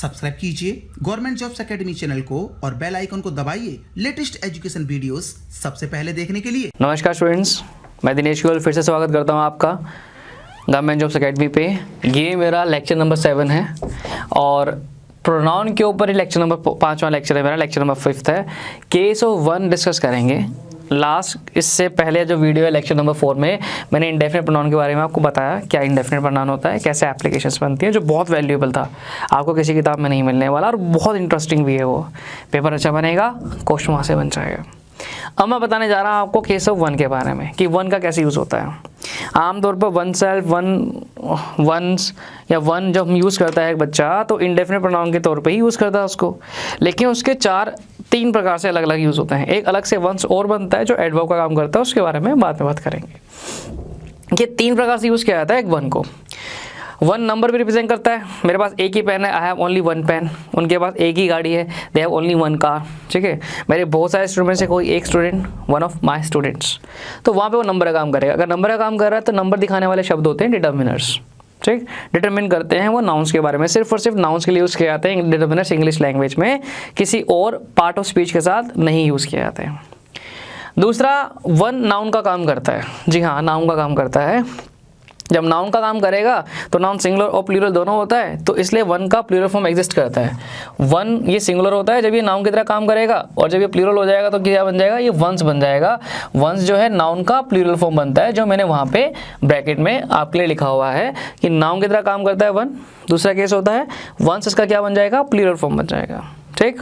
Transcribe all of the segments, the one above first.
Subscribe कीजिए government jobs academy channel को और बेल आइकन को दबाइए लेटेस्ट एजुकेशन वीडियोस सबसे पहले देखने के लिए। नमस्कार स्टूडेंट्स, मैं दिनेश गोयल फिर से स्वागत करता हूं आपका गवर्नमेंट जॉब्स एकेडमी पे। ये मेरा लेक्चर नंबर 7 है और प्रोनाउन के ऊपर ही लेक्चर नंबर 5वां लेक्चर है मेरा, लेक्चर नंबर 5 है। केस ऑफ 1 डिस्कस करेंगे। लास्ट इससे पहले जो वीडियो है लेक्चर नंबर 4 में मैंने इंडेफिनिट प्रोनाउन के बारे में आपको बताया, क्या इंडेफिनिट प्रोनाउन होता है, कैसे एप्लीकेशंस बनती हैं, जो बहुत वैल्यूएबल था, आपको किसी किताब में नहीं मिलने वाला और बहुत इंटरेस्टिंग भी है। वो पेपर अच्छा बनेगा, क्वेश्चन वहाँ से बन जाएगा। अब मैं बताने जा रहा हूँ आपको केस ऑफ 1 के बारे में कि 1 का कैसे यूज़ होता है। आमतौर पर वन सेल्फ, वंस या वन जब हम यूज़ करता है एक बच्चा तो इंडेफिनिट प्रोनाउन के तौर पे ही यूज़ करता है उसको, लेकिन उसके 3 प्रकार से अलग अलग यूज़ होते हैं। एक अलग से वंस और बनता है जो एडवर्ब का काम करता है, उसके बारे में बाद में बात करेंगे। ये 3 प्रकार से यूज़ किया जाता है एक वन को। 1 नंबर भी रिप्रेजेंट करता है, मेरे पास एक ही पेन है, आई हैव ओनली 1 पेन। उनके पास एक ही गाड़ी है, दे हैव ओनली 1 कार। ठीक है, मेरे बहुत सारे स्टूडेंट्स से कोई एक student, one of my students, तो वहाँ पे वो नंबर का काम करेगा। अगर नंबर का काम कर रहा है तो नंबर दिखाने वाले शब्द होते हैं डिटर्मिनर्स। ठीक, डिटरमिन करते हैं वो नाउन्स के बारे में, सिर्फ और सिर्फ नाउन्स के लिए यूज़ किए जाते हैं डिटर्मिनर्स इंग्लिश लैंग्वेज में, किसी और पार्ट ऑफ स्पीच के साथ नहीं यूज़ किए जाते हैं। दूसरा, 1 नाउन का काम करता है। जी हाँ, नाउन का काम करता है। जब नाउन का काम करेगा तो नाउन सिंगुलर और प्लूरल दोनों होता है, तो इसलिए 1 का प्लूरल फॉर्म एग्जिस्ट करता है। 1 ये सिंगुलर होता है जब ये नाउन की तरह काम करेगा, और जब ये प्लूरल हो जाएगा तो क्या बन जाएगा, ये वंस बन जाएगा। वंस जो है नाउन का प्लूरल फॉर्म बनता है, जो मैंने वहाँ पे ब्रैकेट में आपके लिए लिखा हुआ है कि नाउन की तरह काम करता है 1। दूसरा केस होता है वंस, इसका क्या बन जाएगा, प्लूरल फॉर्म बन जाएगा। ठीक,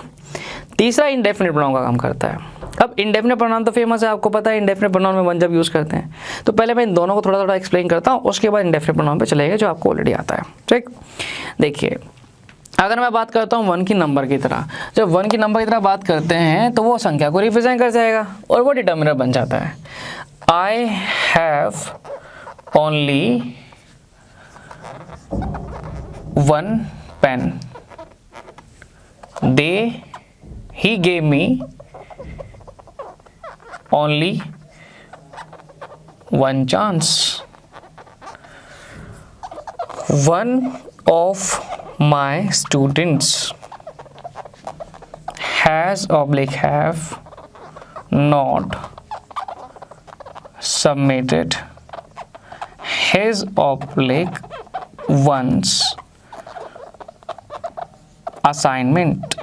तीसरा इंडेफिनिट प्रोनाउन का काम करता है। अब इंडेफिनिट प्रोनाउन तो फेमस है, आपको पता है इंडेफिनिट प्रोनाउन में 1 जब यूज़ करते हैं, तो पहले मैं इन दोनों को थोड़ा थोड़ा एक्सप्लेन करता हूँ, उसके बाद इंडेफिनिट प्रोनाउन पे चलेगा जो आपको ऑलरेडी आता है। ठीक, देखिए अगर मैं बात करता हूँ 1 की नंबर की तरह, जब 1 की नंबर की तरह बात करते हैं तो वो संख्या को रिप्रेजेंट कर जाएगा और वो डिटर्मिनर बन जाता है। I have only 1 pen, he gave me only 1 chance. One of my students have not submitted his one's assignment.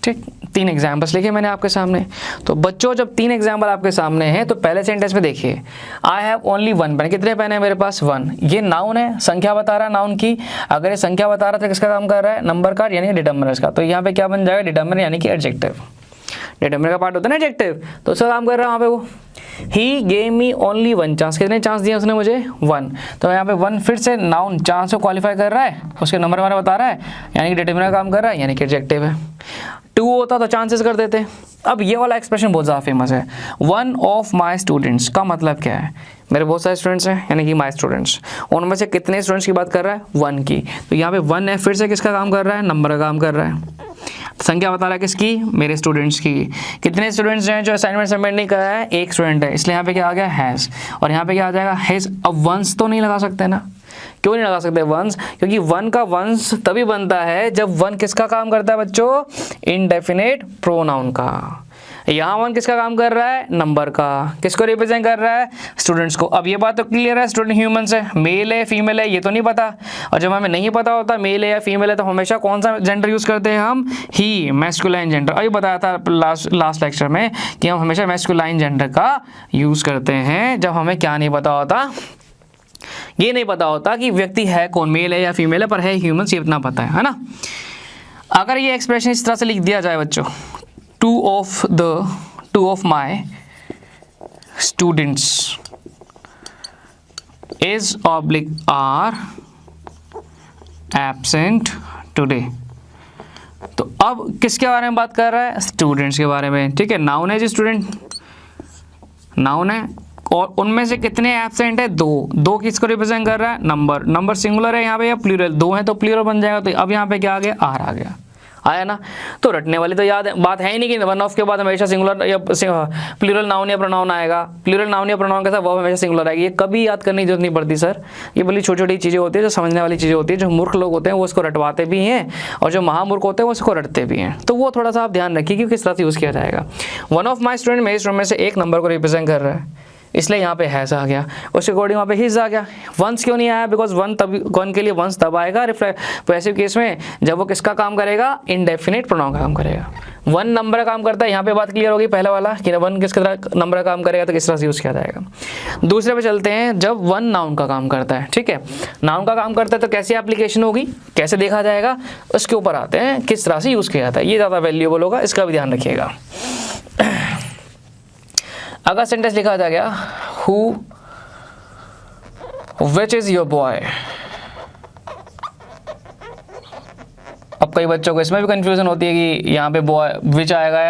ठीक, 3 एग्जाम्पल्स लिखे मैंने आपके सामने। तो बच्चों जब 3 एग्जाम्पल आपके सामने हैं तो पहले सेंटेंस में देखिए, आई हैव ओनली 1 पेन। कितने पेन है मेरे पास, 1। ये नाउन है, संख्या बता रहा है नाउन की। अगर ये संख्या बता रहा था किसका काम कर रहा है, नंबर का यानी डिटर्मिनर्स का, तो यहाँ पे क्या बन जाएगा, डिटर्मिनर यानी कि एडजेक्टिव। डिटर्मिनर का पार्ट होता है ना एडजेक्टिव, तो उसका काम कर रहा है वहाँ पे वो। He gave me only 1 chance, कितने चांस दिए उसने मुझे, 1। तो यहाँ पे 1 फिर से नाउन चांस को क्वालिफाई कर रहा है, उसके नंबर वाला बता रहा है, यानी कि डिटर्मिनर काम कर रहा है, यानी कि एडजेक्टिव है। 2 होता तो चांसेस कर देते। अब ये वाला एक्सप्रेशन बहुत ज़्यादा फेमस है, 1 ऑफ माई स्टूडेंट्स का मतलब क्या है, मेरे बहुत सारे स्टूडेंट्स हैं यानी कि माई स्टूडेंट्स, उनमें से कितने स्टूडेंट्स की बात कर रहा है, 1 की। तो यहाँ पे 1 है, फिर से किसका काम कर रहा है, नंबर का काम कर रहा है। संख्या बता रहा है किसकी, मेरे स्टूडेंट्स की। कितने स्टूडेंट्स हैं जो असाइनमेंट सबमिट नहीं करा है, 1 स्टूडेंट है, इसलिए यहाँ पे क्या आ गया, हैज़। और यहाँ पे क्या आ जाएगा, हैज़। अब वंस तो नहीं लगा सकते ना, क्यों नहीं लगा सकते वंस, क्योंकि 1 का वंस तभी बनता है जब 1 किसका काम करता है बच्चों, इंडेफिनिट प्रोनाउन का। यहाँ 1 किसका काम कर रहा है, नंबर का। किसको रिप्रेजेंट कर रहा है, स्टूडेंट्स को। अब ये बात तो क्लियर है, स्टूडेंट ह्यूमंस है, मेल है फीमेल है ये तो नहीं पता, और जब हमें नहीं पता होता मेल है या फीमेल है तो हमेशा कौन सा जेंडर यूज़ करते हैं हम, ही, मैस्कुलाइन जेंडर। अभी बताया था लास्ट लेक्चर में कि हम हमेशा मैस्कुलाइन जेंडर का यूज़ करते हैं जब हमें क्या नहीं पता होता, ये नहीं पता होता कि व्यक्ति है कौन, मेल है या फीमेल है, पर है ह्यूमंस, ये इतना पता है ना। अगर ये एक्सप्रेशन इस तरह से लिख दिया जाए बच्चों, 2 of my students are absent today, तो अब किसके बारे में बात कर रहा है, स्टूडेंट्स के बारे में। ठीक है, नाउन है जी, स्टूडेंट नाउन है, और उनमें से कितने एब्सेंट है, 2 किसको रिप्रेजेंट कर रहा है, नंबर। नंबर सिंगुलर है यहाँ पे या प्लूरल, 2 है तो प्लूरल बन जाएगा, तो अब यहाँ पे क्या आ गया, आर आ गया। आया ना। तो रटने वाली तो याद बात है ही नहीं कि वन ऑफ के बाद हमेशा सिंगुलर या प्लूरल नाउन या प्रोनाउन आएगा, प्लूरल नाउन या प्रोनाउन के साथ वर्ब हमेशा सिंगुलर आएगी। ये कभी याद करने की जरूरत नहीं पड़ती सर, ये बड़ी छोटी छोटी चीज़ें होती है जो समझने वाली चीज़ें होती है। जो मूर्ख लोग होते हैं वो इसको रटवाते भी हैं और जो महामूर्ख होते हैं वो इसको रटते भी हैं। तो वो थोड़ा सा आप ध्यान रखिए कि किस तरह से यूज़ किया जाएगा। वन ऑफ माई स्टूडेंट मेरे स्टूडेंट में से एक नंबर को रिप्रेजेंट कर रहा है, इसलिए यहाँ पे हैज़ आ गया, उसके अकॉर्डिंग वहाँ पे हिज आ गया। वंस क्यों नहीं आया? बिकॉज वन के लिए वंस तब आएगा पैसिव केस में जब वो किसका काम करेगा? इनडेफिनिट प्रोनाउन का काम करेगा। वन नंबर का काम करता है, यहाँ पे बात क्लियर होगी पहले वाला कि वन किस तरह नंबर का काम करेगा तो किस तरह से यूज़ किया जाएगा। दूसरे पे चलते हैं, जब वन नाउन का काम करता है, ठीक है, नाउन का काम करता है तो कैसी एप्लीकेशन होगी, कैसे देखा जाएगा, उसके ऊपर आते हैं किस तरह से यूज़ किया जाता है। ये ज़्यादा वैल्यूएबल होगा, इसका भी ध्यान रखिएगा। अगर सेंटेंस लिखा जा गया who which is your boy, अब कई बच्चों को इसमें भी कंफ्यूजन होती है कि यहाँ पे बॉय विच आएगा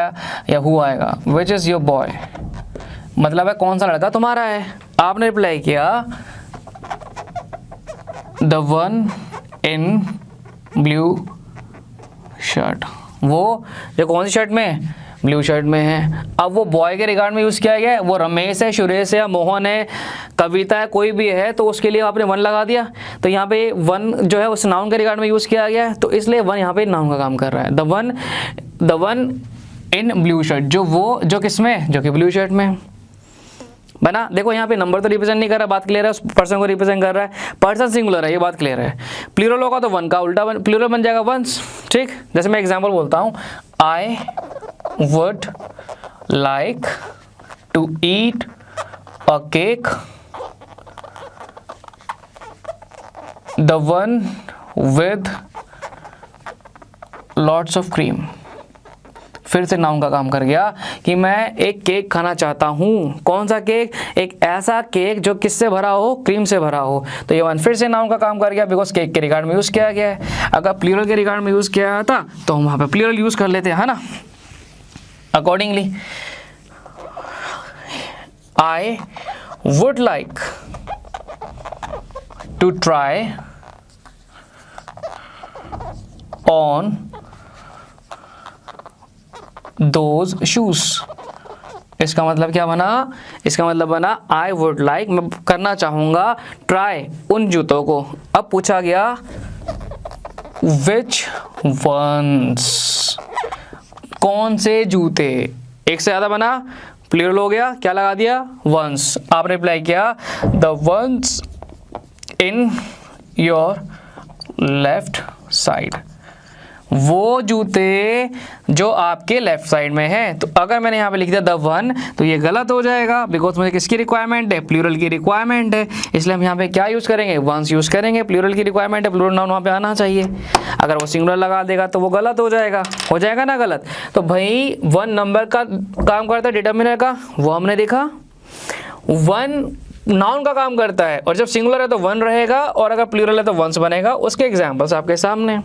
या हु आएगा। विच इज योर बॉय मतलब है कौन सा लड़का तुम्हारा है। आपने रिप्लाई किया the one in blue shirt, वो जो कौन सी शर्ट में? ब्लू शर्ट में है। अब वो बॉय के रिगार्ड में यूज़ किया गया है, वो रमेश है, सुरेश है या मोहन है, कविता है, कोई भी है, तो उसके लिए आपने वन लगा दिया। तो यहाँ पे वन जो है उस नाउन के रिगार्ड में यूज़ किया गया है, तो इसलिए वन यहाँ पे नाउन का काम कर रहा है। The one in blue shirt, जो किस में? जो कि ब्लू शर्ट में बना। देखो यहाँ पे नंबर तो रिप्रेजेंट नहीं कर रहा, बात क्लियर है, उस पर्सन को रिप्रेजेंट कर रहा है। पर्सन सिंगुलर है, ये बात क्लियर है। प्लूरल होगा तो वन का उल्टा प्लूरल बन जाएगा वंस, ठीक। जैसे मैं एग्जांपल बोलता हूँ, I would like to eat a cake, the one with lots of cream. फिर से नाउन का काम कर गया कि मैं एक केक खाना चाहता हूँ। कौन सा केक? एक ऐसा केक जो किससे भरा हो? क्रीम से भरा हो। तो ये वन फिर से नाउन का काम कर गया बिकॉज केक के रिगार्ड में यूज़ किया गया है। अगर प्लूरल के रिगार्ड में यूज़ किया जाता तो हम वहाँ पे प्लूरल यूज़ कर लेते हैं, है ना। Accordingly I would like to try on those shoes. इसका मतलब क्या बना? इसका मतलब बना आई वुड लाइक, मैं करना चाहूँगा, ट्राई, उन जूतों को। अब पूछा गया विच वंस, कौन से जूते। एक से ज़्यादा बना, प्लूरल हो गया, क्या लगा दिया? वंस। आपने रिप्लाई किया the ones in your left side, वो जूते जो आपके लेफ्ट साइड में है। तो अगर मैंने यहाँ पे लिख दिया द वन तो ये गलत हो जाएगा बिकॉज मुझे किसकी रिक्वायरमेंट है? प्लूरल की रिक्वायरमेंट है। इसलिए हम यहाँ पे क्या यूज़ करेंगे? वंस यूज़ करेंगे। प्लूरल की रिक्वायरमेंट है, प्लूरल नाउन वहाँ पे आना चाहिए। अगर वो सिंगुलर लगा देगा तो वो गलत हो जाएगा ना गलत। तो भाई वन नंबर का काम करता है, डिटर्मिनर का, वो हमने देखा। वन नाउन का काम करता है और जब सिंगुलर है तो वन रहेगा और अगर प्लूरल है तो वंस बनेगा। उसके एग्जाम्पल्स आपके सामने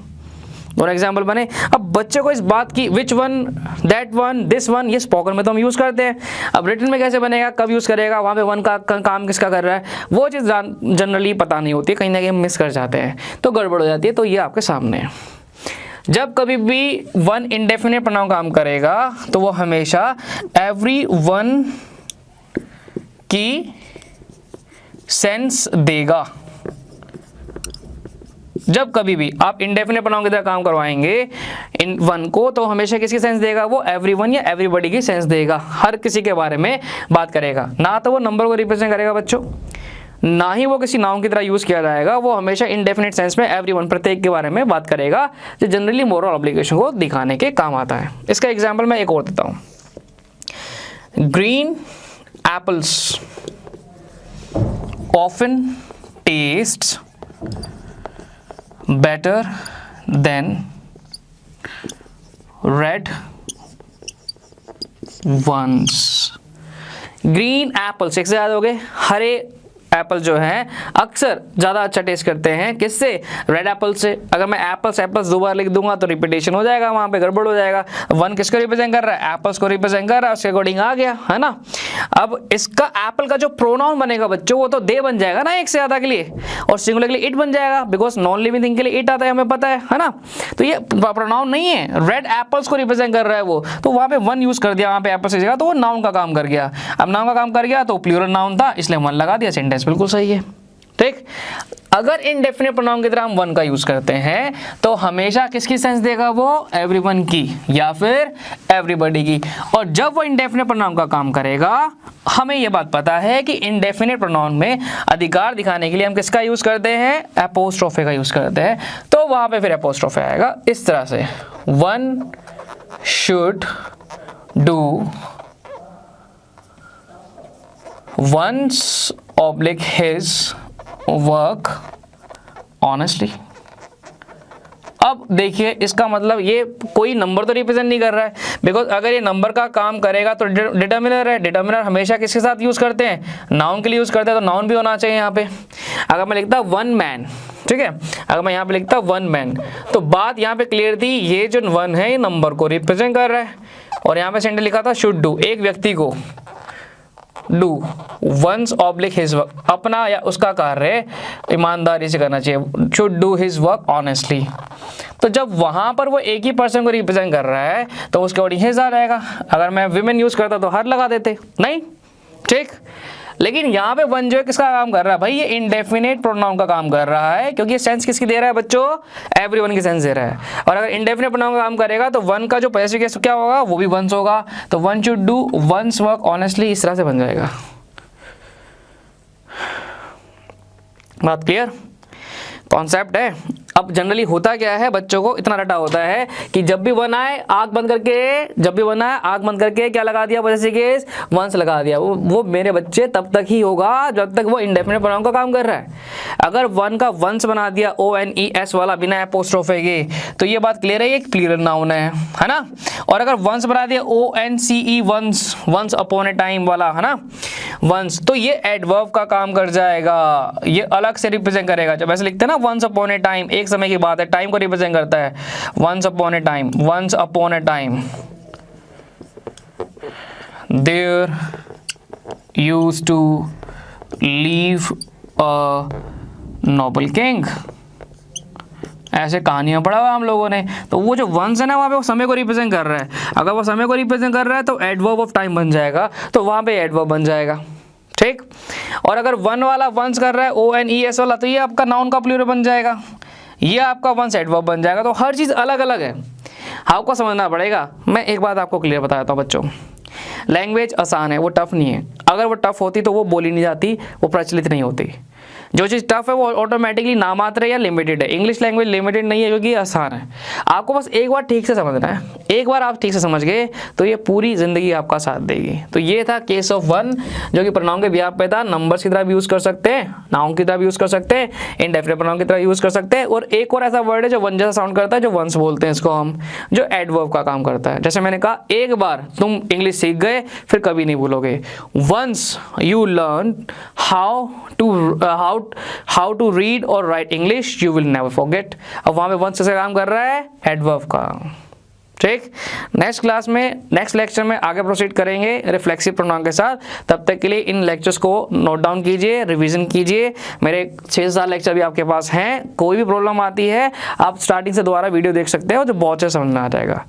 दोनों एग्जाम्पल बने। अब बच्चे को इस बात की which one, that one, this one, ये स्पोकन में तो हम यूज़ करते हैं। अब रिटन में कैसे बनेगा, कब यूज़ करेगा, वहाँ पे वन का काम किसका कर रहा है, वो चीज़ जनरली पता नहीं होती है, कहीं ना कहीं हम मिस कर जाते हैं तो गड़बड़ हो जाती है। तो ये आपके सामने है। जब कभी भी वन इंडेफिनिट प्रोनाउन काम करेगा तो वो हमेशा एवरी वन की सेंस देगा। जब कभी भी आप इंडेफिनिट प्रोनाउन की तरह काम करवाएंगे इन वन को तो हमेशा किसकी सेंस देगा? वो एवरीवन या एवरीबॉडी की सेंस देगा, हर किसी के बारे में बात करेगा। ना तो वो नंबर को रिप्रेजेंट करेगा बच्चों, ना ही वो किसी नाउन की तरह यूज़ किया जाएगा। वो हमेशा इंडेफिनिट सेंस में एवरीवन, प्रत्येक के बारे में बात करेगा, जो जनरली मोरल ऑब्लिगेशन को दिखाने के काम आता है। इसका एग्जाम्पल मैं एक और देता हूँ। Green apples often tests better than red ones। Green apples, एक से याद हो गए, हरे एप्पल जो हैं अक्सर ज़्यादा अच्छा टेस्ट करते हैं किससे? रेड एप्पल से। अगर मैं एप्पल्स दो बार लिख दूंगा तो रिपीटेशन हो जाएगा, वहाँ पे गड़बड़ हो जाएगा। वन किसको रिप्रेजेंट कर रहा है? एप्पल्स को रिप्रेजेंट कर रहा है, उसके अकॉर्डिंग आ गया, है ना। अब इसका एप्पल का जो प्रोनाउन बनेगा बच्चों वो तो दे बन जाएगा ना एक से ज़्यादा के लिए, और सिंगुलर के लिए इट बन जाएगा, बिकॉज नॉन लिविंग थिंग के लिए इट आता है, हमें पता है ना। तो ये प्रोनाउन नहीं है, रेड एप्पल्स को रिप्रेजेंट कर रहा है वो, तो वहां पे वन यूज कर दिया वहां पे एप्पल्स की जगह, तो वो नाउन का काम कर गया। अब नाउन का काम कर गया तो प्लूरल नाउन था इसलिए वन लगा दिया, सेंटेंस बिल्कुल सही है। ठीक, अगर इनडेफिनिट प्रोनाउन की तरह हम वन का यूज करते हैं तो हमेशा किसकी सेंस देगा वो, एवरीवन की या फिर एवरीबॉडी की। और जब वो इनडेफिनिट प्रोनाउन का काम करेगा, हमें ये बात पता है कि इनडेफिनिट प्रोनाउन में अधिकार दिखाने के लिए हम किसका यूज करते हैं, एपोस्ट्रोफे का यूज करते हैं। तो वहां पे फिर एपोस्ट्रोफे आएगा इस तरह से, one should do one's oblique his work honestly. अब देखिए इसका मतलब ये कोई नंबर तो रिप्रेजेंट नहीं कर रहा है, बिकॉज अगर ये नंबर का काम करेगा तो डिटर्मिनर है, डिटर्मिनर हमेशा किसके साथ यूज करते हैं, नाउन के लिए यूज करते हैं, तो नाउन भी होना चाहिए यहाँ पे। अगर मैं लिखता वन मैन, ठीक है, अगर मैं यहाँ पे लिखता वन मैन, तो बात यहाँ पे क्लियर थी, ये जो वन है ये नंबर को रिप्रेजेंट कर रहा है। और यहाँ पे सेंटेंस लिखा था शुड डू, एक व्यक्ति को do one's oblique his work, अपना या उसका कार्य ईमानदारी से करना चाहिए, should do his work honestly. तो जब वहां पर वो एक ही पर्सन को रिप्रेजेंट कर रहा है तो उसके अकॉर्डिंग हिज आ जाएगा। अगर मैं विमेन यूज करता तो हर लगा देते, नहीं, ठीक। लेकिन यहाँ पे वन जो है किसका काम कर रहा है भाई, ये इंडेफिनेट प्रोनाउन का काम कर रहा है, क्योंकि ये सेंस किसकी दे रहा है बच्चों, एवरीवन की सेंस दे रहा है। और अगर इंडेफिनेट प्रोनाउन का काम करेगा तो वन का जो पॉसेसिव केस क्या होगा, वो भी वंस होगा। तो one should do one's work honestly, इस तरह से बन जाएगा। बात क्लियर, कॉन्सेप्ट है। अब जनरली होता क्या है, बच्चों को इतना रटा होता है कि जब भी वन आए आंख बंद करके, जब भी वन आए आंख बंद करके क्या लगा दिया, पॉसेसिव केस वंस लगा दिया। वो मेरे बच्चे तब तक ही होगा जब तक वो इंडेफिनिट प्रोनाउन का काम कर रहा है। अगर वन का वंस बना दिया ONES वाला बिना एपोस्ट्रोफे के, तो ये बात क्लियर है, ये एक प्लूरल नाउन है ना। और अगर वंस बना दिया ONCE once, once upon a time वाला, है ना, वंस, तो ये एडवर्ब का काम कर जाएगा, ये अलग से रिप्रेजेंट करेगा। जब ऐसे लिखते हैं ना वंस अपॉन ए टाइम, एक समय की बात है, टाइम को रिप्रेजेंट करता है, once upon a time, once upon a time there used to live a noble king. ऐसे कहानियां पढ़ा हुआ हम लोगों ने। तो वो जो वंस है ना, वहाँ पे वो समय को रिप्रेजेंट कर रहा है। अगर वो समय को रिप्रेजेंट कर रहा है तो एडवर्ब ऑफ टाइम बन जाएगा, तो वहाँ पे एडवर्ब बन जाएगा, ठीक। और अगर वन वाला वंस कर रहा है ONES वाला, तो ये आपका नाउन का प्लूरल बन जाएगा, ये आपका वंस एडवर्ब बन जाएगा। तो हर चीज़ अलग अलग है, आपको समझना पड़ेगा। मैं एक बात आपको क्लियर बता देता हूँ बच्चों, लैंग्वेज आसान है, वो टफ नहीं है। अगर वो टफ होती तो वो बोली नहीं जाती, वो प्रचलित नहीं होती। जो चीज़ टफ है वो ऑटोमेटिकली नामात्र है या लिमिटेड है। इंग्लिश लैंग्वेज लिमिटेड नहीं है क्योंकि आसान है। आपको बस एक बार ठीक से समझना है, एक बार आप ठीक से समझ गए तो ये पूरी ज़िंदगी आपका साथ देगी। तो ये था केस ऑफ वन, जो कि प्रोनाउन के बिहाफ पे था। नंबर्स की तरह भी यूज़ कर सकते हैं, नाउन की तरह भी यूज़ कर सकते हैं, इंडेफिनिट प्रोनाउन की तरह यूज़ कर सकते हैं। और एक और ऐसा वर्ड है जो वन जैसा साउंड करता है, जो वंस बोलते हैं इसको हम, जो एडवर्ब का काम करता है। जैसे मैंने कहा, एक बार तुम इंग्लिश सीख गए फिर कभी नहीं भूलोगे। Once you learn how to read और write English, you will never forget. अब वहां पे वंस से काम कर रहा है एडवर्ब का, ठीक। नेक्स्ट क्लास में, नेक्स्ट लेक्चर में आगे प्रोसीड करेंगे रिफ्लेक्सिव प्रोनाउन के साथ। तब तक के लिए इन लेक्चर्स को नोट डाउन कीजिए, रिवीजन कीजिए। मेरे 6-7 लेक्चर भी आपके पास हैं। कोई भी प्रॉब्लम आती है आप स्टार्टिंग से दोबारा वीडियो देख सकते हो, जो बहुत अच्छे समझ में आ जाएगा।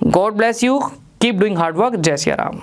God bless you, keep doing hard work. जय सिया राम।